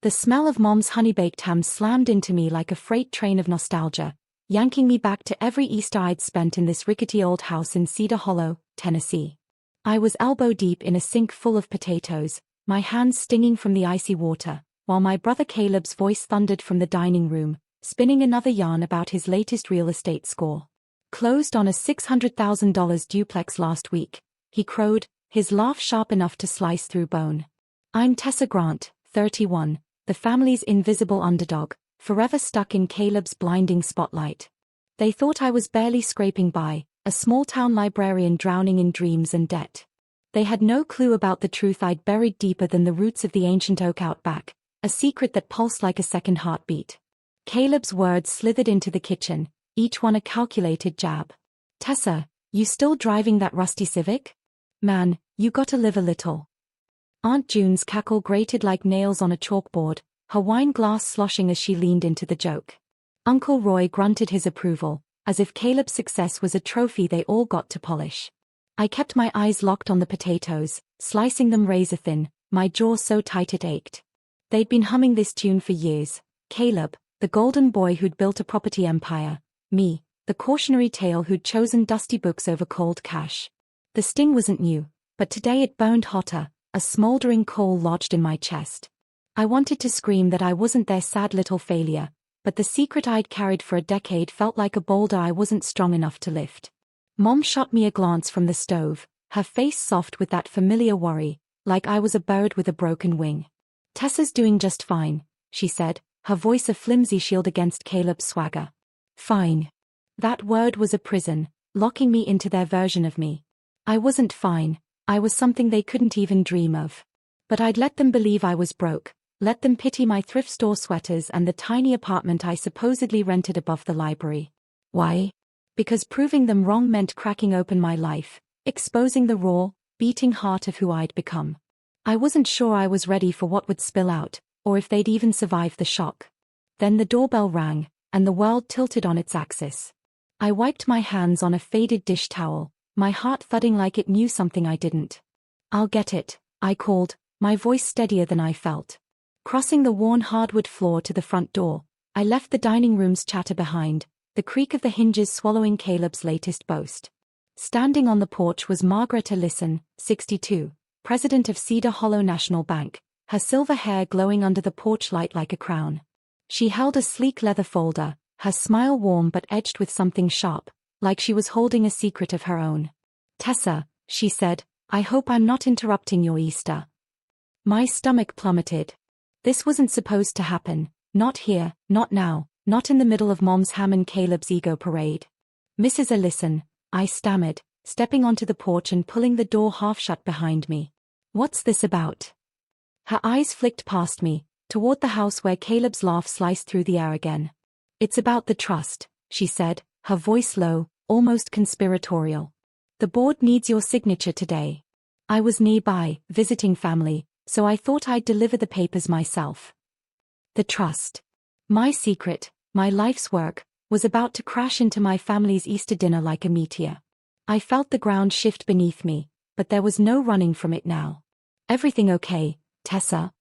The smell of Mom's honey-baked ham slammed into me like a freight train of nostalgia, yanking me back to every Easter I'd spent in this rickety old house in Cedar Hollow, Tennessee. I was elbow-deep in a sink full of potatoes, my hands stinging from the icy water, while my brother Caleb's voice thundered from the dining room, spinning another yarn about his latest real estate score. Closed on a $600,000 duplex last week, he crowed, his laugh sharp enough to slice through bone. I'm Tessa Grant, 31, the family's invisible underdog, forever stuck in Caleb's blinding spotlight. They thought I was barely scraping by, a small-town librarian drowning in dreams and debt. They had no clue about the truth I'd buried deeper than the roots of the ancient oak out back, a secret that pulsed like a second heartbeat. Caleb's words slithered into the kitchen, each one a calculated jab. Tessa, you still driving that rusty Civic? Man, you gotta live a little. Aunt June's cackle grated like nails on a chalkboard, her wine glass sloshing as she leaned into the joke. Uncle Roy grunted his approval, as if Caleb's success was a trophy they all got to polish. I kept my eyes locked on the potatoes, slicing them razor-thin, my jaw so tight it ached. They'd been humming this tune for years. Caleb, the golden boy who'd built a property empire. Me, the cautionary tale who'd chosen dusty books over cold cash. The sting wasn't new, but today it burned hotter, a smoldering coal lodged in my chest. I wanted to scream that I wasn't their sad little failure, but the secret I'd carried for a decade felt like a boulder I wasn't strong enough to lift. Mom shot me a glance from the stove, her face soft with that familiar worry, like I was a bird with a broken wing. Tessa's doing just fine, she said, her voice a flimsy shield against Caleb's swagger. Fine. That word was a prison, locking me into their version of me. I wasn't fine, I was something they couldn't even dream of. But I'd let them believe I was broke, let them pity my thrift store sweaters and the tiny apartment I supposedly rented above the library. Why? Because proving them wrong meant cracking open my life, exposing the raw, beating heart of who I'd become. I wasn't sure I was ready for what would spill out, or if they'd even survive the shock. Then the doorbell rang, and the world tilted on its axis. I wiped my hands on a faded dish towel, my heart thudding like it knew something I didn't. I'll get it, I called, my voice steadier than I felt. Crossing the worn hardwood floor to the front door, I left the dining room's chatter behind, the creak of the hinges swallowing Caleb's latest boast. Standing on the porch was Margaret Ellison, 62, president of Cedar Hollow National Bank, her silver hair glowing under the porch light like a crown. She held a sleek leather folder, her smile warm but edged with something sharp, like she was holding a secret of her own. Tessa, she said, I hope I'm not interrupting your Easter. My stomach plummeted. This wasn't supposed to happen, not here, not now, not in the middle of Mom's ham and Caleb's ego parade. Mrs. Ellison, I stammered, stepping onto the porch and pulling the door half shut behind me. What's this about? Her eyes flicked past me, toward the house where Caleb's laugh sliced through the air again. It's about the trust, she said, her voice low, almost conspiratorial. The board needs your signature today. I was nearby, visiting family, so I thought I'd deliver the papers myself. The trust. My secret, my life's work, was about to crash into my family's Easter dinner like a meteor. I felt the ground shift beneath me, but there was no running from it now. Everything okay, Tessa?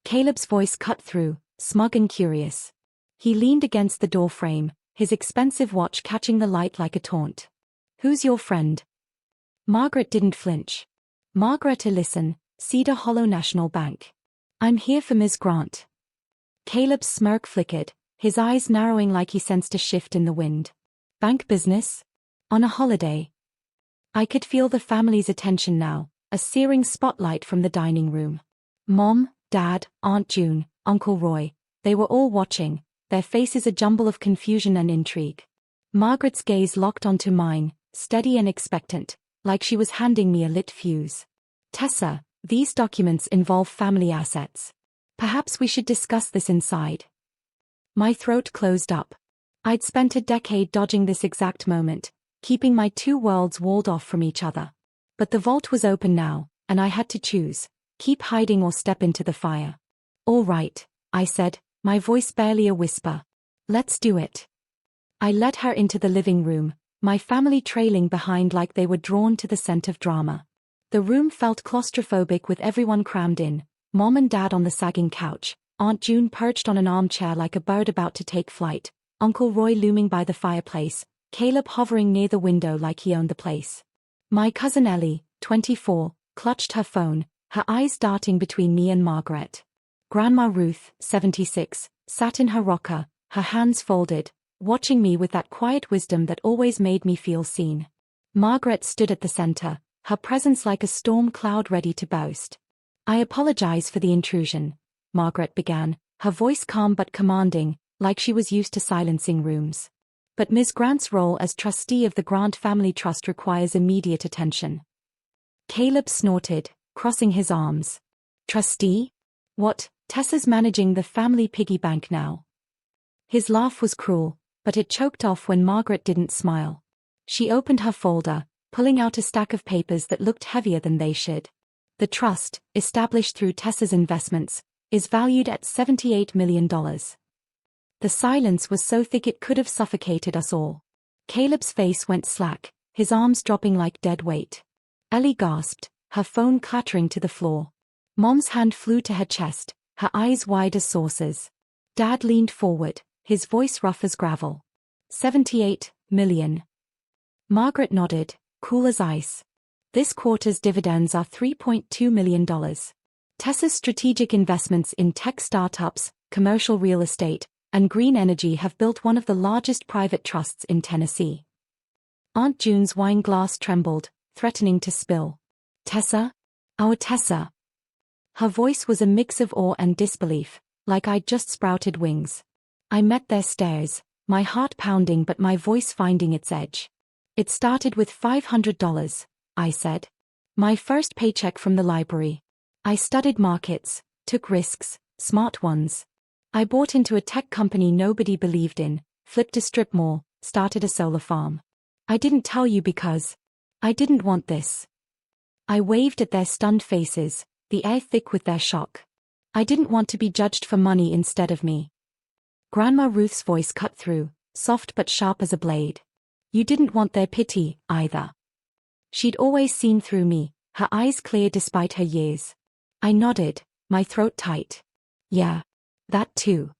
Caleb's voice cut through, smug and curious. He leaned against the door frame, his expensive watch catching the light like a taunt. Who's your friend? Margaret didn't flinch. Margaret Ellison, Cedar Hollow National Bank. I'm here for Ms. Grant. Caleb's smirk flickered, his eyes narrowing like he sensed a shift in the wind. Bank business? On a holiday? I could feel the family's attention now, a searing spotlight from the dining room. Mom, Dad, Aunt June, Uncle Roy, they were all watching, their faces a jumble of confusion and intrigue. Margaret's gaze locked onto mine, steady and expectant, like she was handing me a lit fuse. Tessa, these documents involve family assets. Perhaps we should discuss this inside. My throat closed up. I'd spent a decade dodging this exact moment, keeping my two worlds walled off from each other. But the vault was open now, and I had to choose, keep hiding or step into the fire. All right, I said, my voice barely a whisper. Let's do it. I led her into the living room, my family trailing behind like they were drawn to the scent of drama. The room felt claustrophobic with everyone crammed in, Mom and Dad on the sagging couch, Aunt June perched on an armchair like a bird about to take flight, Uncle Roy looming by the fireplace, Caleb hovering near the window like he owned the place. My cousin Ellie, 24, clutched her phone, her eyes darting between me and Margaret. Grandma Ruth, 76, sat in her rocker, her hands folded, watching me with that quiet wisdom that always made me feel seen. Margaret stood at the center, her presence like a storm cloud ready to burst. I apologize for the intrusion, Margaret began, her voice calm but commanding, like she was used to silencing rooms. But Ms. Grant's role as trustee of the Grant Family Trust requires immediate attention. Caleb snorted, crossing his arms. Trustee? What, Tessa's managing the family piggy bank now? His laugh was cruel, but it choked off when Margaret didn't smile. She opened her folder, pulling out a stack of papers that looked heavier than they should. The trust, established through Tessa's investments, is valued at $78 million. The silence was so thick it could have suffocated us all. Caleb's face went slack, his arms dropping like dead weight. Ellie gasped, her phone clattering to the floor. Mom's hand flew to her chest, her eyes wide as saucers. Dad leaned forward, his voice rough as gravel. 78 million. Margaret nodded, cool as ice. This quarter's dividends are $3.2 million. Tessa's strategic investments in tech startups, commercial real estate, and green energy have built one of the largest private trusts in Tennessee. Aunt June's wine glass trembled, threatening to spill. Tessa? Our Tessa. Her voice was a mix of awe and disbelief, like I'd just sprouted wings. I met their stares, my heart pounding but my voice finding its edge. It started with $500, I said. My first paycheck from the library. I studied markets, took risks, smart ones. I bought into a tech company nobody believed in, flipped a strip mall, started a solar farm. I didn't tell you because I didn't want this. I waved at their stunned faces, the air thick with their shock. I didn't want to be judged for money instead of me. Grandma Ruth's voice cut through, soft but sharp as a blade. You didn't want their pity, either. She'd always seen through me, her eyes clear despite her years. I nodded, my throat tight. Yeah. That too.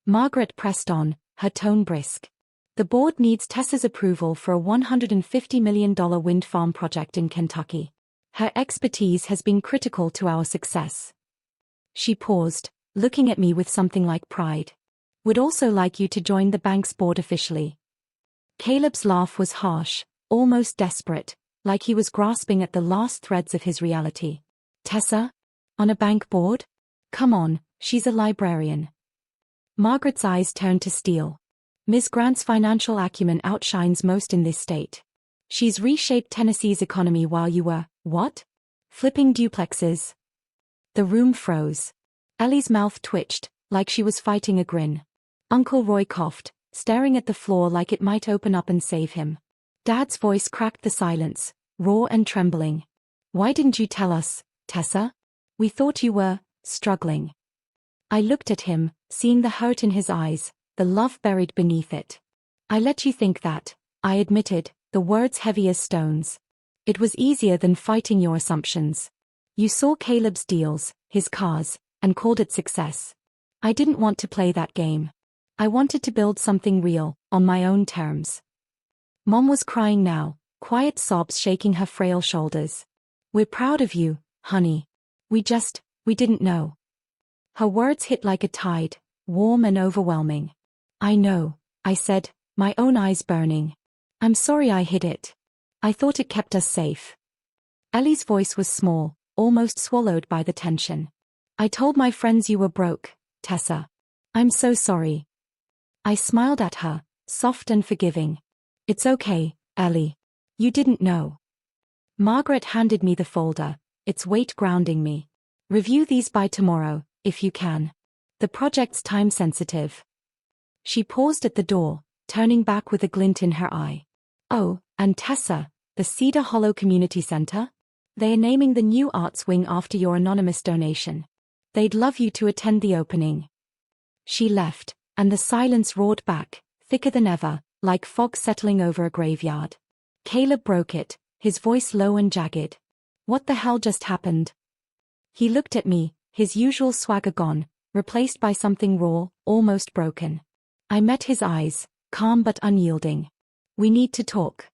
Margaret pressed on, her tone brisk. The board needs Tessa's approval for a $150 million wind farm project in Kentucky. Her expertise has been critical to our success. She paused, looking at me with something like pride. Would also like you to join the bank's board officially. Caleb's laugh was harsh, almost desperate, like he was grasping at the last threads of his reality. Tessa? On a bank board? Come on, she's a librarian. Margaret's eyes turned to steel. Ms. Grant's financial acumen outshines most in this state. She's reshaped Tennessee's economy while you were, what? Flipping duplexes. The room froze. Ellie's mouth twitched, like she was fighting a grin. Uncle Roy coughed, staring at the floor like it might open up and save him. Dad's voice cracked the silence, raw and trembling. Why didn't you tell us, Tessa? We thought you were struggling. I looked at him, seeing the hurt in his eyes, the love buried beneath it. I let you think that, I admitted, the words heavy as stones. It was easier than fighting your assumptions. You saw Caleb's deals, his cars, and called it success. I didn't want to play that game. I wanted to build something real, on my own terms. Mom was crying now, quiet sobs shaking her frail shoulders. We're proud of you, honey. We didn't know. Her words hit like a tide, warm and overwhelming. I know, I said, my own eyes burning. I'm sorry I hid it. I thought it kept us safe. Ellie's voice was small, almost swallowed by the tension. I told my friends you were broke, Tessa. I'm so sorry. I smiled at her, soft and forgiving. It's okay, Ellie. You didn't know. Margaret handed me the folder, its weight grounding me. Review these by tomorrow, if you can. The project's time-sensitive. She paused at the door, turning back with a glint in her eye. Oh, and Tessa, the Cedar Hollow Community Center? They are naming the new arts wing after your anonymous donation. They'd love you to attend the opening. She left, and the silence roared back, thicker than ever, like fog settling over a graveyard. Caleb broke it, his voice low and jagged. What the hell just happened? He looked at me, his usual swagger gone, replaced by something raw, almost broken. I met his eyes, calm but unyielding. "We need to talk."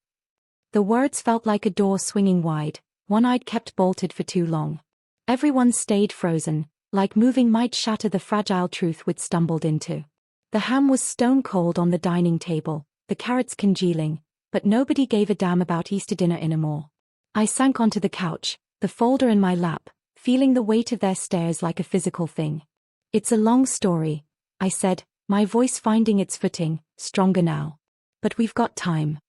The words felt like a door swinging wide, one I'd kept bolted for too long. Everyone stayed frozen, like moving might shatter the fragile truth we'd stumbled into. The ham was stone cold on the dining table, the carrots congealing, but nobody gave a damn about Easter dinner anymore. I sank onto the couch, the folder in my lap, feeling the weight of their stares like a physical thing. "It's a long story," I said, my voice finding its footing, stronger now. "But we've got time."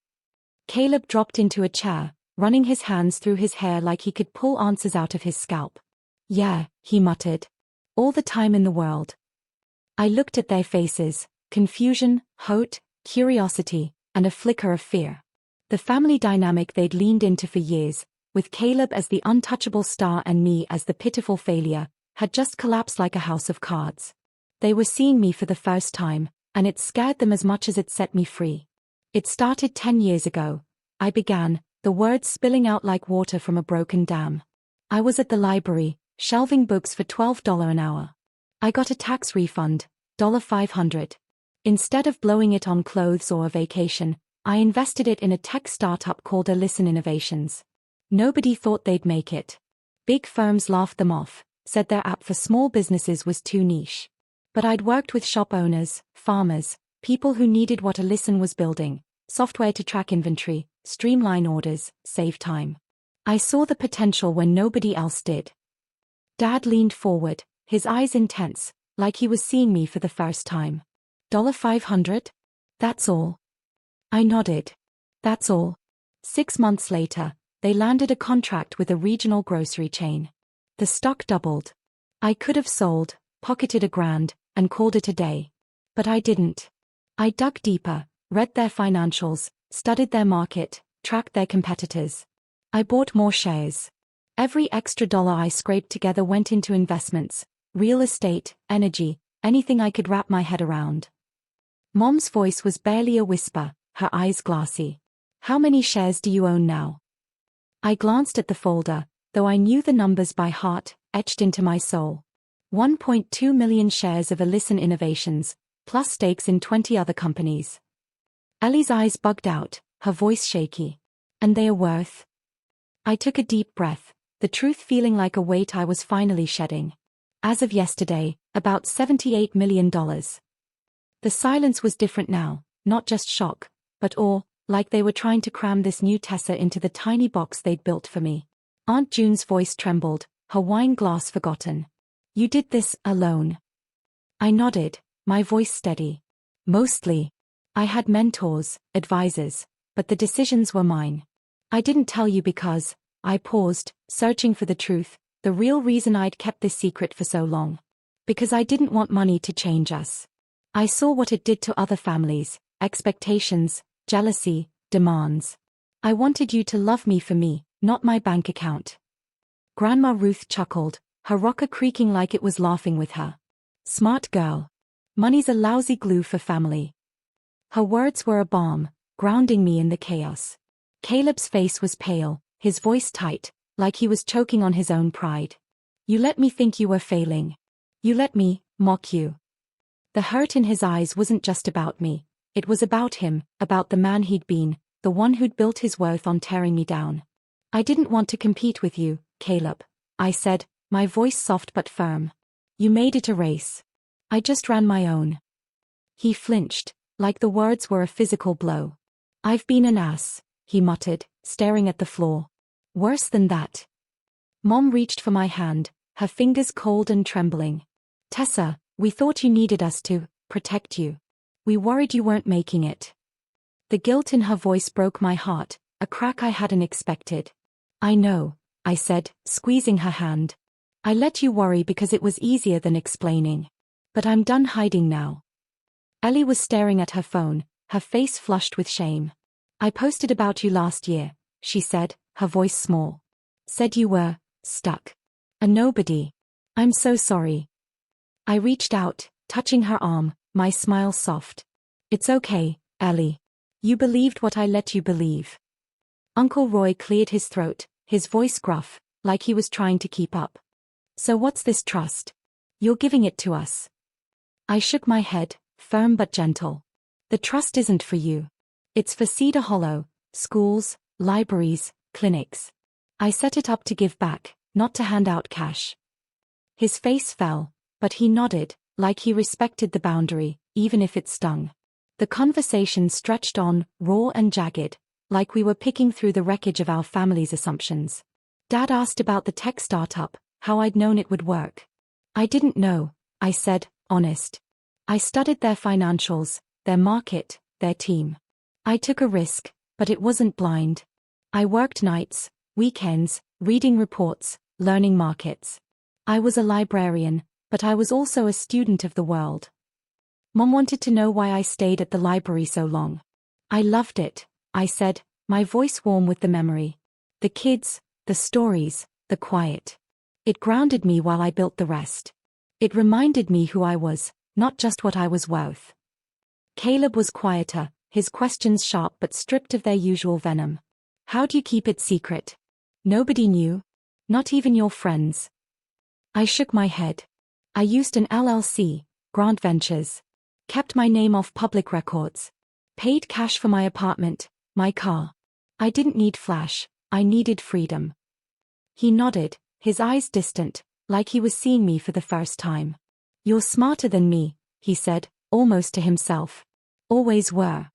Caleb dropped into a chair, running his hands through his hair like he could pull answers out of his scalp. "Yeah," he muttered. "All the time in the world." I looked at their faces, confusion, hope, curiosity, and a flicker of fear. The family dynamic they'd leaned into for years, with Caleb as the untouchable star and me as the pitiful failure, had just collapsed like a house of cards. They were seeing me for the first time, and it scared them as much as it set me free. "It started 10 years ago," I began, the words spilling out like water from a broken dam. "I was at the library, shelving books for $12 an hour. I got a tax refund, $500. Instead of blowing it on clothes or a vacation, I invested it in a tech startup called Listen Innovations. Nobody thought they'd make it. Big firms laughed them off, said their app for small businesses was too niche. But I'd worked with shop owners, farmers, people who needed what Listen was building, software to track inventory, streamline orders, save time. I saw the potential when nobody else did." Dad leaned forward, his eyes intense, like he was seeing me for the first time. $500? That's all?" I nodded. "That's all." 6 months later, they landed a contract with a regional grocery chain. The stock doubled. I could have sold, pocketed $1,000, and called it a day. But I didn't. I dug deeper, read their financials, studied their market, tracked their competitors. I bought more shares. Every extra dollar I scraped together went into investments, real estate, energy, anything I could wrap my head around. Mom's voice was barely a whisper, her eyes glassy. "How many shares do you own now?" I glanced at the folder, though I knew the numbers by heart, etched into my soul. 1.2 million shares of Listen Innovations, plus stakes in 20 other companies. Ellie's eyes bugged out, her voice shaky. "And they are worth?" I took a deep breath, the truth feeling like a weight I was finally shedding. "As of yesterday, about $78 million. The silence was different now, not just shock, but awe, like they were trying to cram this new Tessa into the tiny box they'd built for me. Aunt June's voice trembled, her wine glass forgotten. "You did this alone?" I nodded, my voice steady. "Mostly. I had mentors, advisors, but the decisions were mine. I didn't tell you because," I paused, searching for the truth, the real reason I'd kept this secret for so long. "Because I didn't want money to change us. I saw what it did to other families, expectations, jealousy, demands. I wanted you to love me for me, not my bank account." Grandma Ruth chuckled, her rocker creaking like it was laughing with her. "Smart girl. Money's a lousy glue for family." Her words were a balm, grounding me in the chaos. Caleb's face was pale, his voice tight, like he was choking on his own pride. "You let me think you were failing. You let me mock you." The hurt in his eyes wasn't just about me, it was about him, about the man he'd been, the one who'd built his worth on tearing me down. "I didn't want to compete with you, Caleb," I said, my voice soft but firm. "You made it a race. I just ran my own." He flinched, like the words were a physical blow. "I've been an ass," he muttered, staring at the floor. "Worse than that." Mom reached for my hand, her fingers cold and trembling. "Tessa, we thought you needed us to protect you. We worried you weren't making it." The guilt in her voice broke my heart, a crack I hadn't expected. "I know," I said, squeezing her hand. "I let you worry because it was easier than explaining. But I'm done hiding now." Ellie was staring at her phone, her face flushed with shame. "I posted about you last year," she said, her voice small. "Said you were stuck. A nobody. I'm so sorry." I reached out, touching her arm, my smile soft. "It's okay, Ellie. You believed what I let you believe." Uncle Roy cleared his throat, his voice gruff, like he was trying to keep up. "So what's this trust?" You're giving it to us. I shook my head, firm but gentle. The trust isn't for you. It's for Cedar Hollow, schools, libraries, clinics. I set it up to give back, not to hand out cash. His face fell, but he nodded, like he respected the boundary, even if it stung. The conversation stretched on, raw and jagged, like we were picking through the wreckage of our family's assumptions. Dad asked about the tech startup, how I'd known it would work. I didn't know, I said, honest. I studied their financials, their market, their team. I took a risk, but it wasn't blind. I worked nights, weekends, reading reports, learning markets. I was a librarian, but I was also a student of the world. Mom wanted to know why I stayed at the library so long. I loved it, I said, my voice warm with the memory. The kids, the stories, the quiet. It grounded me while I built the rest. It reminded me who I was, not just what I was worth. Caleb was quieter, his questions sharp but stripped of their usual venom. How do you keep it secret? Nobody knew? Not even your friends? I shook my head. I used an LLC, Grant Ventures. Kept my name off public records. Paid cash for my apartment, my car. I didn't need flash, I needed freedom. He nodded, his eyes distant, like he was seeing me for the first time. You're smarter than me, he said, almost to himself. Always were.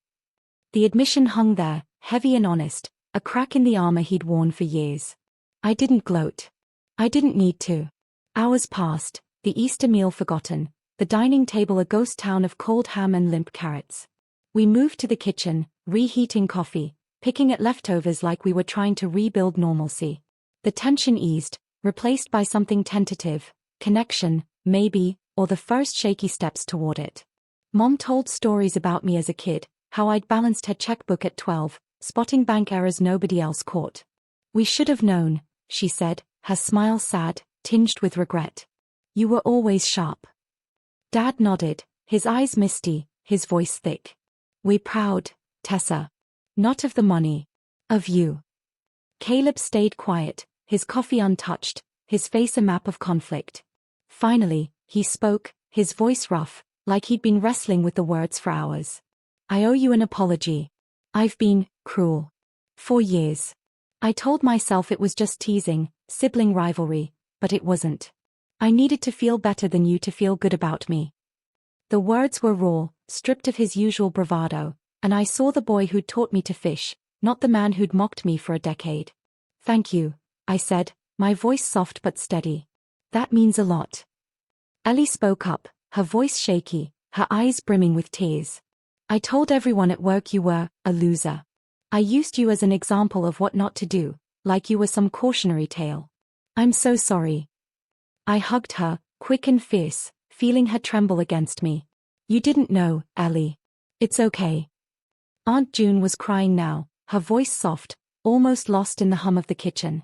The admission hung there, heavy and honest, a crack in the armor he'd worn for years. I didn't gloat. I didn't need to. Hours passed, the Easter meal forgotten, the dining table a ghost town of cold ham and limp carrots. We moved to the kitchen, reheating coffee, picking at leftovers like we were trying to rebuild normalcy. The tension eased, replaced by something tentative, connection, maybe, or the first shaky steps toward it. Mom told stories about me as a kid, how I'd balanced her checkbook at 12, spotting bank errors nobody else caught. We should have known, she said, her smile sad, tinged with regret. You were always sharp. Dad nodded, his eyes misty, his voice thick. We're proud, Tessa. Not of the money. Of you. Caleb stayed quiet, his coffee untouched, his face a map of conflict. Finally, he spoke, his voice rough, like he'd been wrestling with the words for hours. I owe you an apology. I've been cruel. For years. I told myself it was just teasing, sibling rivalry, but it wasn't. I needed to feel better than you to feel good about me. The words were raw, stripped of his usual bravado, and I saw the boy who'd taught me to fish, not the man who'd mocked me for a decade. Thank you, I said, my voice soft but steady. That means a lot. Ellie spoke up, her voice shaky, her eyes brimming with tears. I told everyone at work you were a loser. I used you as an example of what not to do, like you were some cautionary tale. I'm so sorry. I hugged her, quick and fierce, feeling her tremble against me. You didn't know, Ellie. It's okay. Aunt June was crying now, her voice soft, almost lost in the hum of the kitchen.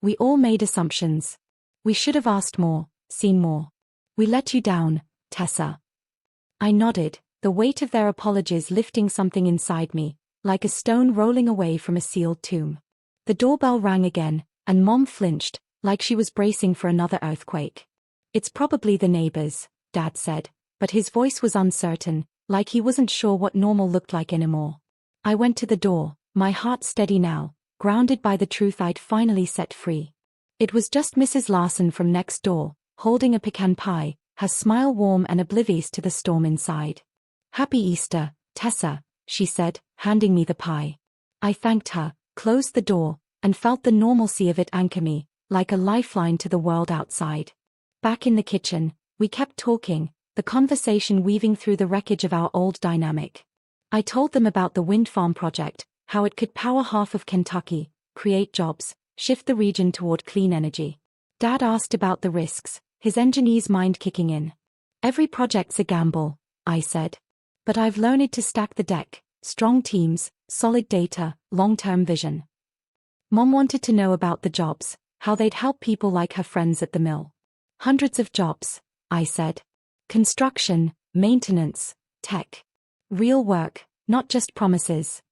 We all made assumptions. We should have asked more, seen more. We let you down, Tessa. I nodded, the weight of their apologies lifting something inside me, like a stone rolling away from a sealed tomb. The doorbell rang again, and Mom flinched, like she was bracing for another earthquake. It's probably the neighbors, Dad said, but his voice was uncertain, like he wasn't sure what normal looked like anymore. I went to the door, my heart steady now, grounded by the truth I'd finally set free. It was just Mrs. Larson from next door, holding a pecan pie, her smile warm and oblivious to the storm inside. Happy Easter, Tessa, she said, handing me the pie. I thanked her, closed the door, and felt the normalcy of it anchor me, like a lifeline to the world outside. Back in the kitchen, we kept talking, the conversation weaving through the wreckage of our old dynamic. I told them about the wind farm project, how it could power half of Kentucky, create jobs, shift the region toward clean energy. Dad asked about the risks, his engineer's mind kicking in. Every project's a gamble, I said. But I've learned to stack the deck, strong teams, solid data, long-term vision. Mom wanted to know about the jobs, how they'd help people like her friends at the mill. Hundreds of jobs, I said. Construction, maintenance, tech. Real work, not just promises.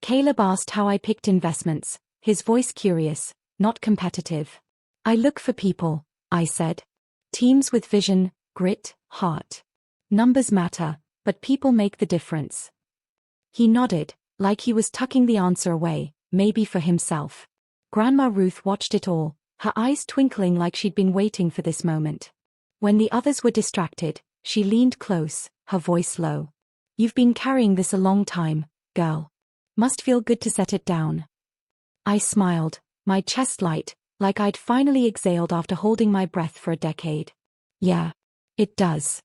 Caleb asked how I picked investments, his voice curious, not competitive. I look for people, I said. Teams with vision, grit, heart. Numbers matter, but people make the difference. He nodded, like he was tucking the answer away, maybe for himself. Grandma Ruth watched it all, her eyes twinkling like she'd been waiting for this moment. When the others were distracted, she leaned close, her voice low. You've been carrying this a long time, girl. Must feel good to set it down. I smiled, my chest light, like I'd finally exhaled after holding my breath for a decade. Yeah. It does.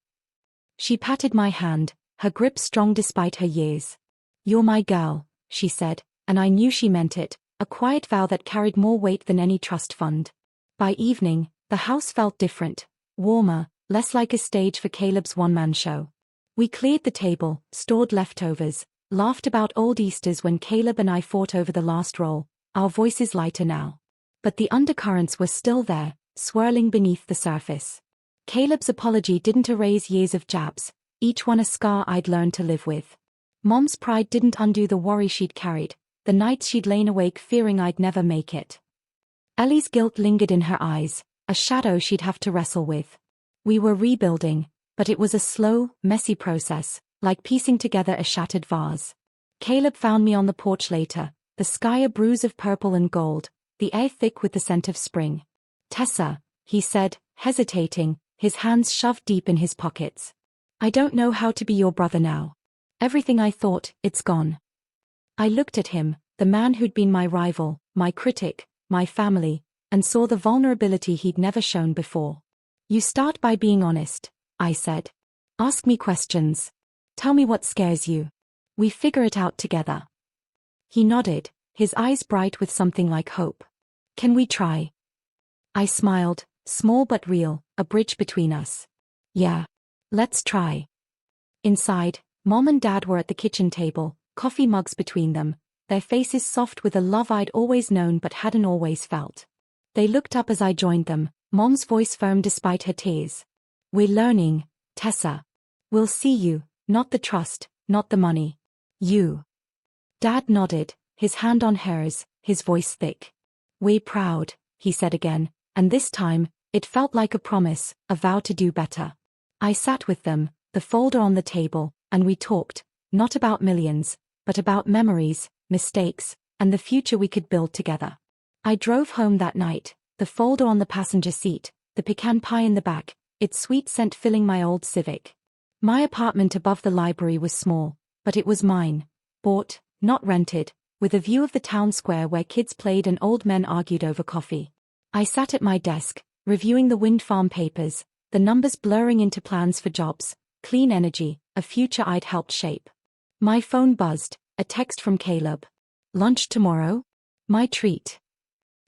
She patted my hand, her grip strong despite her years. You're my girl, she said, and I knew she meant it, a quiet vow that carried more weight than any trust fund. By evening, the house felt different, warmer, less like a stage for Caleb's one-man show. We cleared the table, stored leftovers, laughed about old Easters when Caleb and I fought over the last roll, our voices lighter now. But the undercurrents were still there, swirling beneath the surface. Caleb's apology didn't erase years of jabs, each one a scar I'd learned to live with. Mom's pride didn't undo the worry she'd carried, the nights she'd lain awake fearing I'd never make it. Ellie's guilt lingered in her eyes, a shadow she'd have to wrestle with. We were rebuilding, but it was a slow, messy process, like piecing together a shattered vase. Caleb found me on the porch later, the sky a bruise of purple and gold, the air thick with the scent of spring. Tessa, he said, hesitating, his hands shoved deep in his pockets. I don't know how to be your brother now. Everything I thought, it's gone. I looked at him, the man who'd been my rival, my critic, my family, and saw the vulnerability he'd never shown before. You start by being honest, I said. Ask me questions. Tell me what scares you. We figure it out together. He nodded, his eyes bright with something like hope. Can we try? I smiled, small but real, a bridge between us. Yeah. Let's try. Inside, Mom and Dad were at the kitchen table, coffee mugs between them, their faces soft with a love I'd always known but hadn't always felt. They looked up as I joined them, Mom's voice firm despite her tears. We're learning, Tessa. We'll see you, not the trust, not the money. You. Dad nodded, his hand on hers, his voice thick. We're proud, he said again, and this time, it felt like a promise, a vow to do better. I sat with them, the folder on the table, and we talked, not about millions, but about memories, mistakes, and the future we could build together. I drove home that night, the folder on the passenger seat, the pecan pie in the back, its sweet scent filling my old Civic. My apartment above the library was small, but it was mine, bought, not rented, with a view of the town square where kids played and old men argued over coffee. I sat at my desk, reviewing the wind farm papers, the numbers blurring into plans for jobs, clean energy, a future I'd helped shape. My phone buzzed, a text from Caleb. Lunch tomorrow? My treat.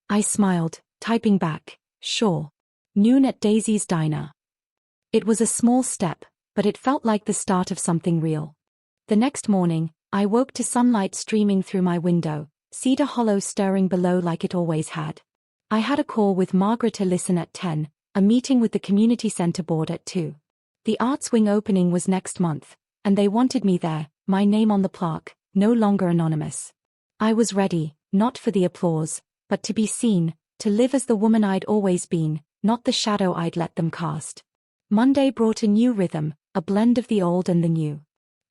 I smiled, typing back, sure. Noon at Daisy's Diner. It was a small step, but it felt like the start of something real. The next morning, I woke to sunlight streaming through my window, Cedar Hollow stirring below like it always had. I had a call with Margaret to listen at 10, a meeting with the community center board at 2. The arts wing opening was next month, and they wanted me there, my name on the plaque, no longer anonymous. I was ready, not for the applause, but to be seen, to live as the woman I'd always been, not the shadow I'd let them cast. Monday brought a new rhythm, a blend of the old and the new.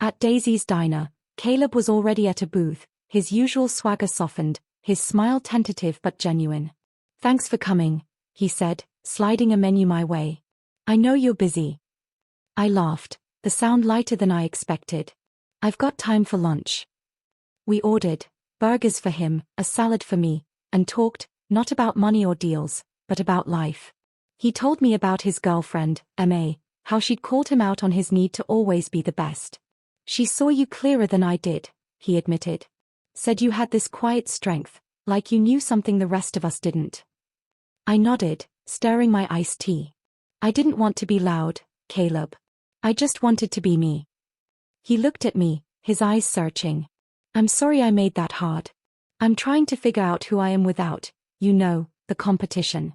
At Daisy's Diner, Caleb was already at a booth, his usual swagger softened, his smile tentative but genuine. Thanks for coming, he said, sliding a menu my way. I know you're busy. I laughed, the sound lighter than I expected. I've got time for lunch. We ordered burgers for him, a salad for me, and talked, not about money or deals, but about life. He told me about his girlfriend, M.A., how she'd called him out on his need to always be the best. She saw you clearer than I did, he admitted. Said you had this quiet strength, like you knew something the rest of us didn't. I nodded, stirring my iced tea. I didn't want to be loud, Caleb. I just wanted to be me. He looked at me, his eyes searching. I'm sorry I made that hard. I'm trying to figure out who I am without, the competition.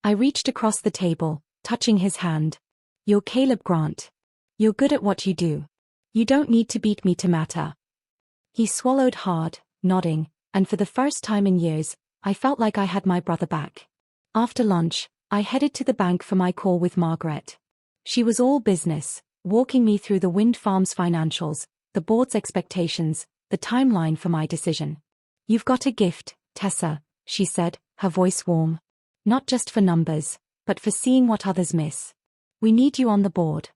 I reached across the table, touching his hand. You're Caleb Grant. You're good at what you do. You don't need to beat me to matter. He swallowed hard, nodding, and for the first time in years, I felt like I had my brother back. After lunch, I headed to the bank for my call with Margaret. She was all business, walking me through the wind farm's financials, the board's expectations, the timeline for my decision. "You've got a gift, Tessa," she said, her voice warm. "Not just for numbers, but for seeing what others miss. We need you on the board."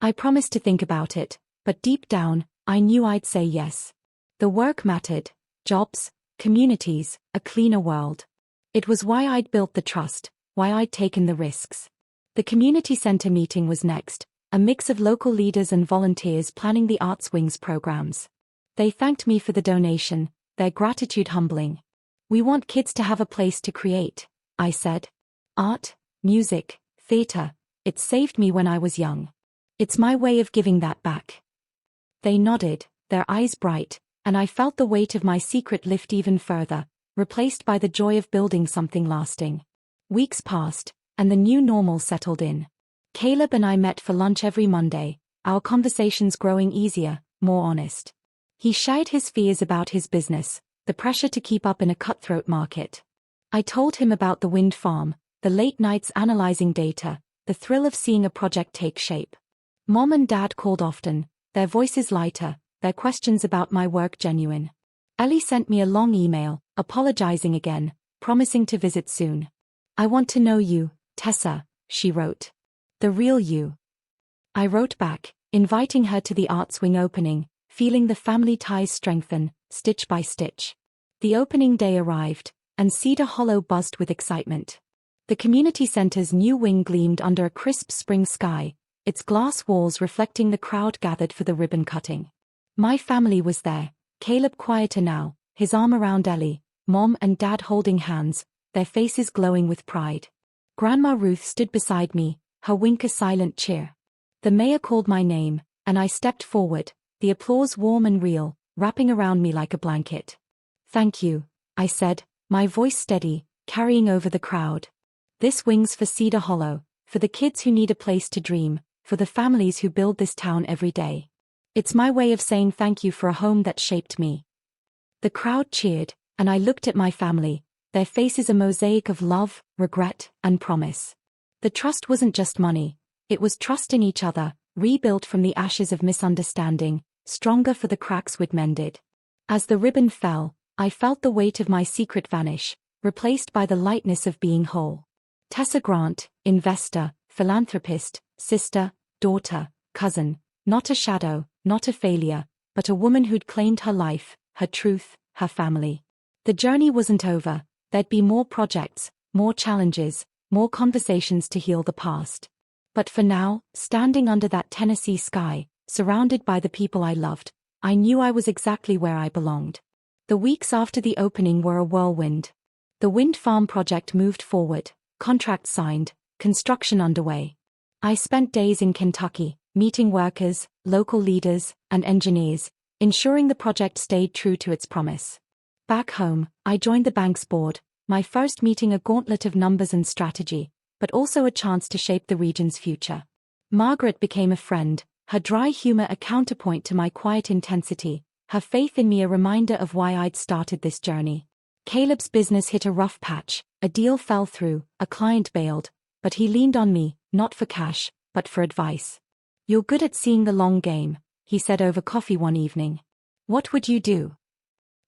I promised to think about it, but deep down, I knew I'd say yes. The work mattered: jobs, communities, a cleaner world. It was why I'd built the trust, why I'd taken the risks. The community center meeting was next, a mix of local leaders and volunteers planning the Arts Wings programs. They thanked me for the donation, their gratitude humbling. "We want kids to have a place to create," I said. "Art, music, theater, it saved me when I was young. It's my way of giving that back." They nodded, their eyes bright, and I felt the weight of my secret lift even further, replaced by the joy of building something lasting. Weeks passed, and the new normal settled in. Caleb and I met for lunch every Monday, our conversations growing easier, more honest. He shared his fears about his business, the pressure to keep up in a cutthroat market. I told him about the wind farm, the late nights analyzing data, the thrill of seeing a project take shape. Mom and Dad called often, their voices lighter, their questions about my work genuine. Ellie sent me a long email, apologizing again, promising to visit soon. "I want to know you, Tessa," she wrote. "The real you." I wrote back, inviting her to the Arts Wing opening, feeling the family ties strengthen, stitch by stitch. The opening day arrived, and Cedar Hollow buzzed with excitement. The community center's new wing gleamed under a crisp spring sky, its glass walls reflecting the crowd gathered for the ribbon cutting. My family was there, Caleb quieter now, his arm around Ellie, Mom and Dad holding hands, their faces glowing with pride. Grandma Ruth stood beside me, her wink a silent cheer. The mayor called my name, and I stepped forward, the applause warm and real, wrapping around me like a blanket. "Thank you," I said, my voice steady, carrying over the crowd. "This wing's for Cedar Hollow, for the kids who need a place to dream, for the families who build this town every day. It's my way of saying thank you for a home that shaped me." The crowd cheered, and I looked at my family, their faces a mosaic of love, regret, and promise. The trust wasn't just money, it was trust in each other, rebuilt from the ashes of misunderstanding, stronger for the cracks we'd mended. As the ribbon fell, I felt the weight of my secret vanish, replaced by the lightness of being whole. Tessa Grant, investor, philanthropist, sister, daughter, cousin, not a shadow, not a failure, but a woman who'd claimed her life, her truth, her family. The journey wasn't over, there'd be more projects, more challenges, more conversations to heal the past. But for now, standing under that Tennessee sky, surrounded by the people I loved, I knew I was exactly where I belonged. The weeks after the opening were a whirlwind. The wind farm project moved forward, contracts signed, construction underway. I spent days in Kentucky, meeting workers, local leaders, and engineers, ensuring the project stayed true to its promise. Back home, I joined the bank's board, my first meeting a gauntlet of numbers and strategy, but also a chance to shape the region's future. Margaret became a friend, her dry humor a counterpoint to my quiet intensity, her faith in me a reminder of why I'd started this journey. Caleb's business hit a rough patch, a deal fell through, a client bailed, but he leaned on me, not for cash, but for advice. "You're good at seeing the long game," he said over coffee one evening. "What would you do?"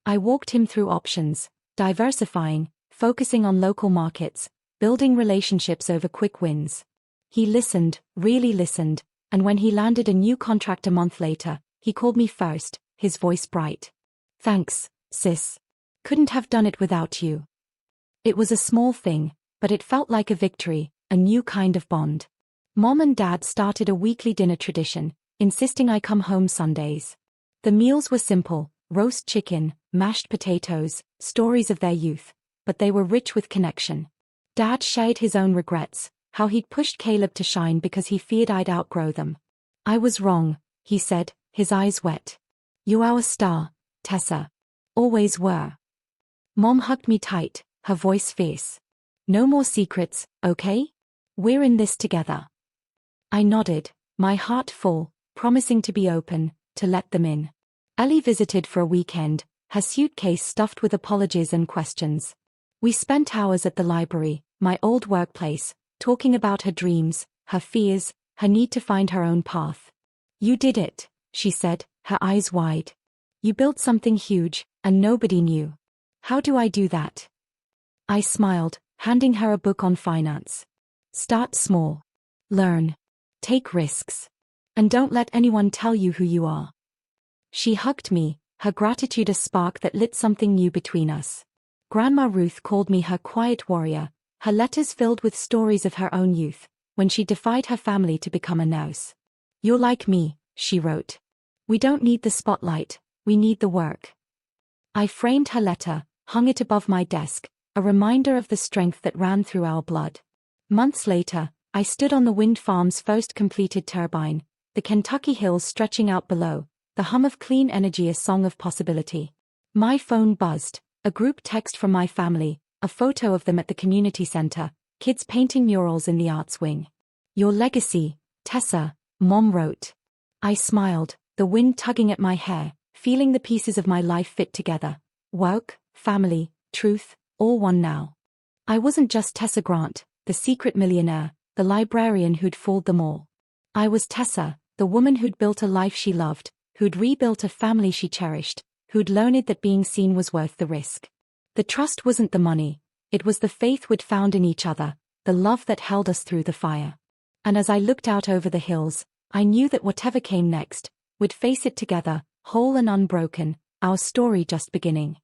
I walked him through options, diversifying, focusing on local markets, building relationships over quick wins. He listened, really listened, and when he landed a new contract a month later, he called me first, his voice bright. "Thanks, sis. Couldn't have done it without you." It was a small thing, but it felt like a victory, a new kind of bond. Mom and Dad started a weekly dinner tradition, insisting I come home Sundays. The meals were simple: roast chicken, mashed potatoes, stories of their youth, but they were rich with connection. Dad shared his own regrets, how he'd pushed Caleb to shine because he feared I'd outgrow them. "I was wrong," he said, his eyes wet. "You're our star, Tessa. Always were." Mom hugged me tight, her voice fierce. "No more secrets, okay? We're in this together." I nodded, my heart full, promising to be open, to let them in. Ellie visited for a weekend, her suitcase stuffed with apologies and questions. We spent hours at the library, my old workplace, talking about her dreams, her fears, her need to find her own path. You did it, she said, her eyes wide. You built something huge, and nobody knew. How do I do that? I smiled, handing her a book on finance. Start small. Learn. Take risks. And don't let anyone tell you who you are. She hugged me, her gratitude a spark that lit something new between us. Grandma Ruth called me her quiet warrior, her letters filled with stories of her own youth, when she defied her family to become a nurse. You're like me, she wrote. We don't need the spotlight, we need the work. I framed her letter, hung it above my desk, a reminder of the strength that ran through our blood. Months later, I stood on the wind farm's first completed turbine, the Kentucky hills stretching out below, the hum of clean energy a song of possibility. My phone buzzed, a group text from my family, a photo of them at the community center, kids painting murals in the arts wing. Your legacy, Tessa, Mom wrote. I smiled, the wind tugging at my hair, feeling the pieces of my life fit together. Work, family, truth, all one now. I wasn't just Tessa Grant, the secret millionaire, the librarian who'd fooled them all. I was Tessa, the woman who'd built a life she loved, who'd rebuilt a family she cherished, who'd learned that being seen was worth the risk. The trust wasn't the money, it was the faith we'd found in each other, the love that held us through the fire. And as I looked out over the hills, I knew that whatever came next, we'd face it together, whole and unbroken, our story just beginning.